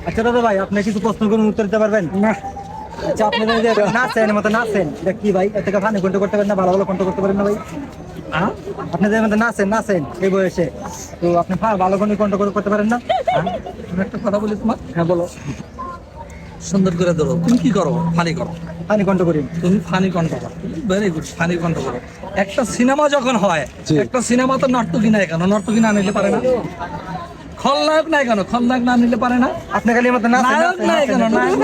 আচ্ছা দাদা ভাই, আপনি কিছু প্রশ্ন করুন, উত্তর দিতে পারবেন না? আচ্ছা আপনি যে নাচেন মতো নাচেন, এটা কি ভাই? এর থেকে ফানি কন্ট্রোল করতে পারেন না? ভালো ভালো কন্ট্রোল করতে পারেন না ভাই? হ্যাঁ, আপনি যে মতো নাচেন এই বয়সে, তো আপনি ভালো করে কন্ট্রোল করতে পারেন না? আমি একটা কথা বলি তোমার, হ্যাঁ বলো। সুন্দর করে ধরো। তুমি কি করো? ফানি করো। ফানি কন্ট্রোল করি। তুমি ফানি কন্ট্রোল করো, ভেরি গুড। ফানি কন্ট্রোল করো। একটা সিনেমা যখন হয়, একটা সিনেমা তো নর্তকী নাই কেন? নর্তকী না নিলে পারে না? খলনায়ক নাই কেন? খলনায়ক না নিলে পারে না? আপনি খালি মতো নায়ক নাই কেন? নায়ক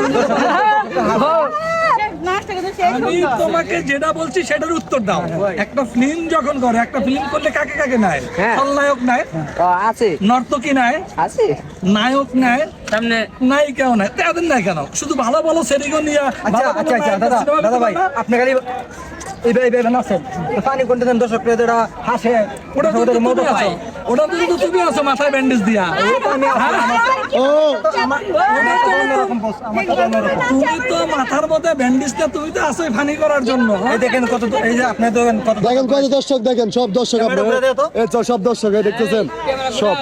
আমি তোমাকে যেটা বলছি সেটার উত্তর দাও। একটা ফিল্ম যখন করে, একটা ফিল্ম করলে কাকে কাকে নাই? খলনায়ক নাই, আছে নর্তকী নাই, আছে নায়ক নাই, সামনে নায়িকাও নাই। তাদের নাই কেন? শুধু ভালো ভালো সেরিগো নিয়ে আচ্ছা আচ্ছা আচ্ছা দাদা ভাই, আপনি খালি এইভাবে নাচেন, ফানি কন্ট্রোল দেন, দর্শক প্রিয়রা হাসে, ওটা তো দর্শকদের মতো তুমি আছো, ওটা তো তুমি আছো মাথায় ব্যান্ডেজ দিয়া। আমি তুমি তো মাথার মধ্যে ব্যান্ডেজটা, তুমি তো আসোই ফানি করার জন্য। এই দেখেন কত, এই যে আপনি দেখেন কত দেখেন কত দর্শক, দেখেন সব দর্শক আপনারা, এই তো সব দর্শক এই দেখতেছেন, সব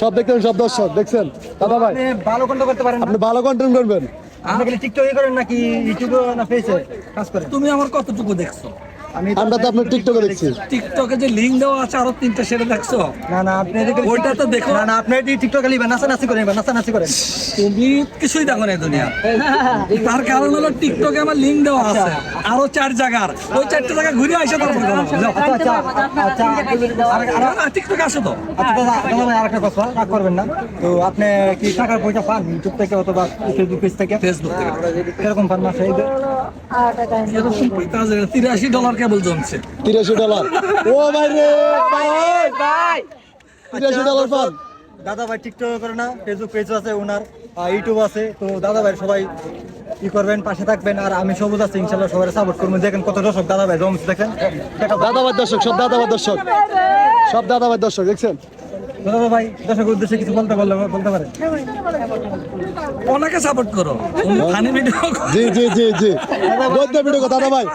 সব দেখতেন, সব দর্শক দেখছেন। দাদা ভাই আপনি ভালো কন্ট্রোল করতে পারেন না? আপনি ভালো কন্টেন্ট করবেন। আপনি খালি টিকটকে করেন নাকি ইউটিউবে না ফেসে কাজ করেন? তুমি আমার কতটুকু দেখছো? আমরা তো আপনার টিকটকে দেখছি। টিকটকে যে লিঙ্ক দেওয়া আছে আরো 3টা, সেটা দেখছো? না না আপনি এদিকে ওইটা তো দেখো। না না আপনি এদিকে টিকটকে লিবেন, নাচানাচি করেন, নাচানাচি করেন। তুমি কিছুই দেখো না এই দুনিয়া। তার কারণ হলো টিকটকে আমার লিঙ্ক দেওয়া আছে আরো 4 জায়গার, ওই 4টা জায়গা ঘুরে আসে তারপর করো। যাও। আচ্ছা আচ্ছা আচ্ছা টিকটকে আসো তো। আচ্ছা দাদা ভাই, আরেকটা কথা রাগ করবেন না, তো আপনি কি টাকার পয়সা পান ইউটিউব থেকে অথবা ফেসবুক পেজ থেকে? ফেসবুক থেকে। কিরকম পান মাসে? এরকম $83 কেবল জমছে। $83। ও ভাই রে ভাই, $83 পান। দাদা ভাই টিকটক করে না, ফেসবুক পেজ আছে ওনার, ইউটিউব আছে, তো দাদা ভাই সবাই কি করবেন, পাশে থাকবেন। আর আমি সবুজ আছি, ইনশাল্লাহ সবাই সাপোর্ট করবেন। দেখেন কত দর্শক দাদা ভাই জমছে, দেখেন দাদাবাদ দর্শক, সব দাদাবাদ দর্শক, সব দাদাবাদ দর্শক দেখছেন। দাদা ভাই দর্শকের উদ্দেশ্যে কিছু বলতে পারেন? ওনাকে সাপোর্ট করো। ফানি ভিডিও জি জি জি জি, বলতে ভিডিও কথা দাদা ভাই।